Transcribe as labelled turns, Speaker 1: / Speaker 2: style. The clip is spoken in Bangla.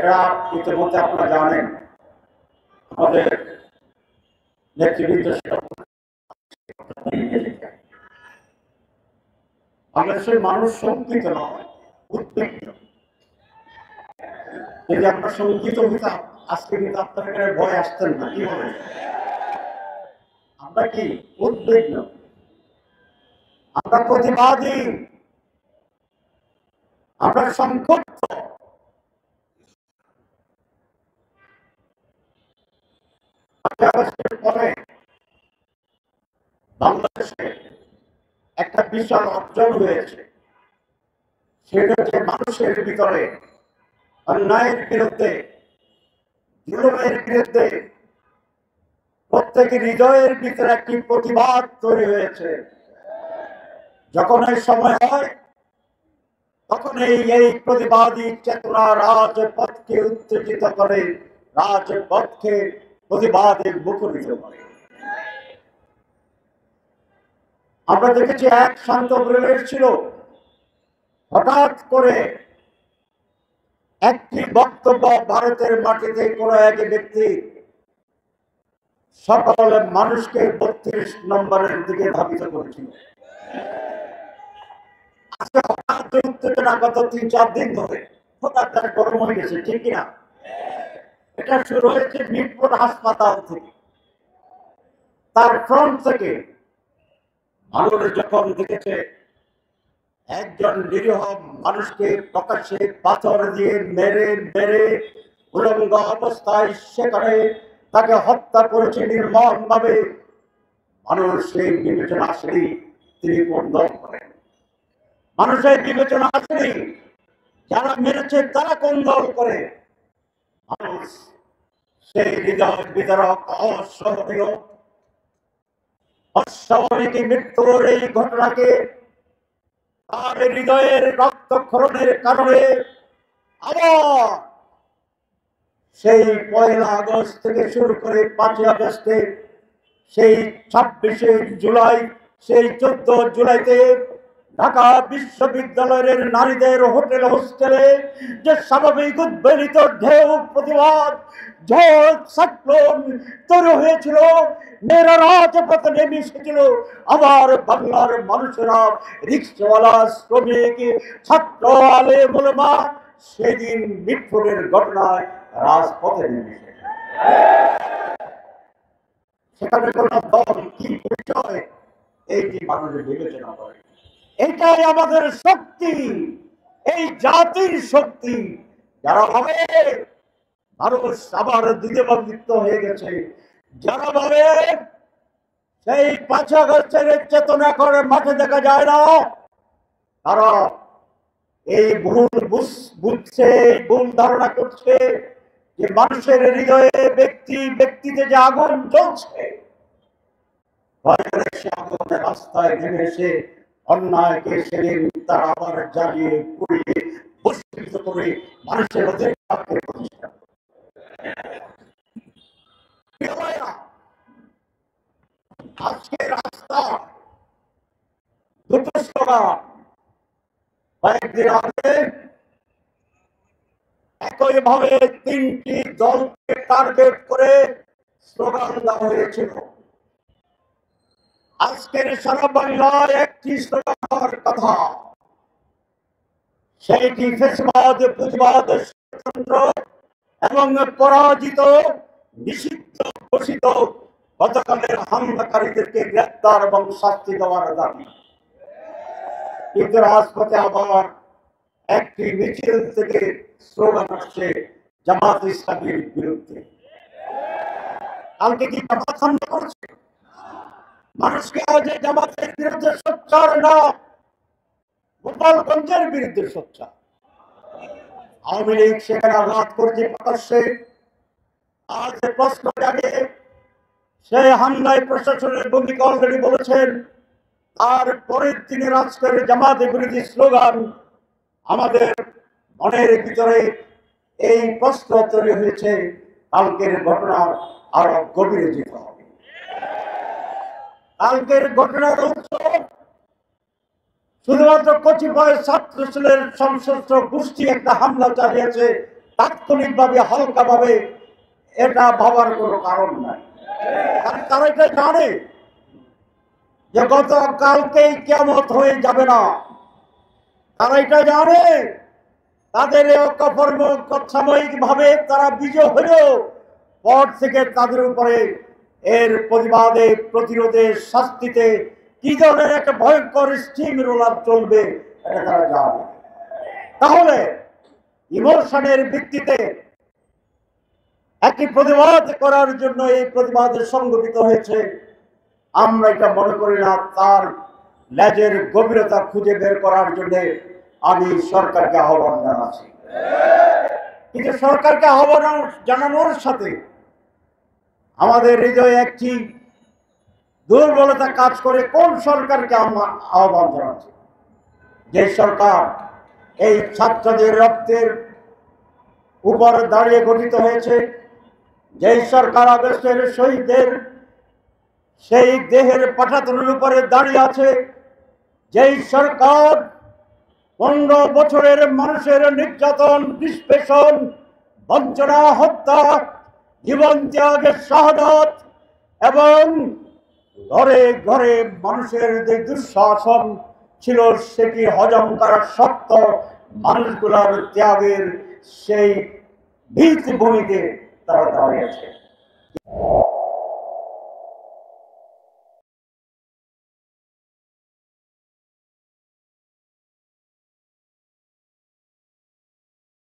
Speaker 1: এটা ইতিমধ্যে আপনারা জানেন, আমাদের নেতৃবৃন্দ বাংলাদেশের মানুষ শঙ্কিত নয়, উদ্বিগ্ন। যদি আমরা শঙ্কিত হইতাম আজকে কিন্তু আপনার এখানে ভয় আসতেন না। কি হবে? আমরা কি উদ্বিগ্ন, আমরা প্রতিবাদী, আমরা সংক্ষুব্ধ। পরে বাংলাদেশে একটা বিশাল অর্জন হয়েছে, সেটা হচ্ছে মানুষের ভিতরে অন্যায়ের বিরুদ্ধে, জুলুমের বিরুদ্ধে প্রত্যেকের হৃদয়ের ভিতরে একটি প্রতিবাদ তৈরি হয়েছে। যখন এই সময় হয় তখন এই প্রতিবাদী চেতনা রাজপথকে উত্তেজিত করে, রাজপথকে প্রতিবাদে মুখরিত করে। আমরা দেখেছি এক শান্ত পরিবেশ ছিল, হঠাৎ করে একটি বক্তব্য ভারতের মাটিতে কোনো এক ব্যক্তি সকল মানুষকে 32 নম্বরের দিকে ধাবিত করেছিল। আজকে হঠাৎ উত্তেজনা গত 3-4 দিন ধরে হঠাৎ তারা গরম হয়ে গেছে, ঠিক কিনা? এটা শুরু হয়েছে মিরপুর হাসপাতাল থেকে, তার ফ্রন্ট থেকে। মানুষ যখন দেখেছে একজন নিরীহ মানুষকে প্রকাশ্যে পাথর দিয়ে মেরে মেরে উলঙ্গ অবস্থায় সেখানে তাকে হত্যা করেছে নির্মম ভাবে, মানুষ সেই বিবেচনা আসেনি তিনি কোন্দল করেন। মানুষের বিবেচনা আসেনি যারা মেরেছে তারা কোন্দল করে। মানুষ সেই হৃদয় বিদারক অসহনীয় অস্বাভাবিক মৃত্যুর এই ঘটনাকে তার হৃদয়ের রক্তক্ষরণের কারণে আবার সেই 1 আগস্ট থেকে শুরু করে 5 আগস্টে, সেই 26 জুলাই, সেই 14 জুলাইতে ঢাকা বিশ্ববিদ্যালয়ের নারীদের হোটেল হোস্টেলে যে স্বাভাবিক উদ্বেলিত ঢেউ প্রতিবাদ ঝড় সাইক্লোন তৈরি হয়েছিল, মেয়েরা রাজপথে নেমে এসেছিল। আবার বাংলার মানুষেরা, রিক্সাওয়ালা, শ্রমিক, ছাত্র, আলেম ওলামা সেদিন মিরপুরের ঘটনায় রাজপথে নেমে এসেছে। সেখানে কোন দল কি পরিচয় এইটি মানুষের বিবেচনা করে। এটাই আমাদের শক্তি, এই জাতির শক্তি। যারা ভাবে মানুষ আবার দ্বিতীয়ভাবিত হয়ে গেছে, যারা ভাবে সেই 5 আগস্টের চেতনা করে মাঠে দেখা যায় না, তারা এই ভুল বুঝছে, ভুল ধারণা করছে যে মানুষের হৃদয়ে ব্যক্তিতে যে আগুন জ্বলছে, রাস্তায় নেমে এসে অন্যায়কে সেদিন তারা আবার জ্বালিয়ে পুড়িয়ে ভস্মীভূত করে মানুষের অধিকারকে প্রতিষ্ঠা করে। আজকে রাস্তা দুটো স্লোগান, কয়েকদিন আগে একইভাবে 3টি দলকে টার্গেট করে স্লোগান দেওয়া হয়েছিল। আজকের সারা বাংলায় একটি স্লোগান হওয়ার কথা, সেইটি ফ্যাসিবাদ, পুঁজিবাদ, ষড়যন্ত্র এবং পরাজিত নিষিদ্ধ ঘোষিত গতকালের হামলাকারীদেরকে গ্রেপ্তার এবং শাস্তি দেওয়ার দাবি। কিন্তু রাজপথে আবার একটি মিছিল থেকে স্লোগান আসছে জামাত ইসলামীর বিরুদ্ধে। কালকে কি জামাত হামলা করছে? মানুষকে আজ জামাতের বিরুদ্ধে সোচ্চার না, গোপালগঞ্জের বিরুদ্ধে সোচ্চার। আওয়ামী লীগ সেখানে আঘাত করেছে প্রকাশ্যে। আজ প্রশ্ন জাগে, সেই হামলায় প্রশাসনের ভূমিকা অলরেডি বলেছেন। আর পরের দিনের আজকের জামাতে বিরোধী স্লোগান, আমাদের মনের ভিতরে এই প্রশ্ন তৈরি হয়েছে, কালকের ঘটনার আরো গভীরে যেতে হবে। কালকের ঘটনার উৎস শুধুমাত্র কতিপয় ছাত্রলীগের সশস্ত্র গোষ্ঠী একটা হামলা চালিয়েছে তাৎক্ষণিকভাবে হালকাভাবে এটা ভাবার কোনো কারণ নাই। কারণ তারা এটা জানে যে গতকালকেই কিয়ামত হয়ে যাবে না। তারা এটা জানে তাদের সাময়িক ভাবে তারা বিজয় হলেও পর থেকে তাদের উপরে এর প্রতিবাদে প্রতিরোধে শাস্তিতে কি ধরনের একটা ভয়ঙ্কর স্টিম রোলার চলবে এটা তারা জানে। তাহলে ইমোশনের ভিত্তিতে একটি প্রতিবাদ করার জন্য এই প্রতিবাদ সংগঠিত হয়েছে, আমরা এটা মনে করি না। তার লেজের গভীরতা খুঁজে বের করার জন্য আমি সরকারকে আহ্বান জানাচ্ছি। কিন্তু সরকারকে আহ্বান জানানোর সাথে আমাদের হৃদয়ে একটি দুর্বলতা কাজ করে। কোন সরকারকে আমরা আহ্বান জানাচ্ছি? যে সরকার এই ছাত্রদের রক্তের উপর দাঁড়িয়ে গঠিত হয়েছে, যেই সরকার আগস্টের শহীদদের সেই দেহের পাঠাতনের উপরে দাঁড়িয়ে আছে, যেই সরকার 15 বছরের মানুষের নির্যাতন, নিষ্পেষণ, বঞ্চনা, হত্যা, জীবন ত্যাগের শাহাদাত এবং ঘরে ঘরে মানুষের যে দুঃশাসন ছিল সেটি হজম করার সত্য মানুষগুলোর ত্যাগের সেই ভিত্তিভূমিতে তারা দাঁড়িয়েছে।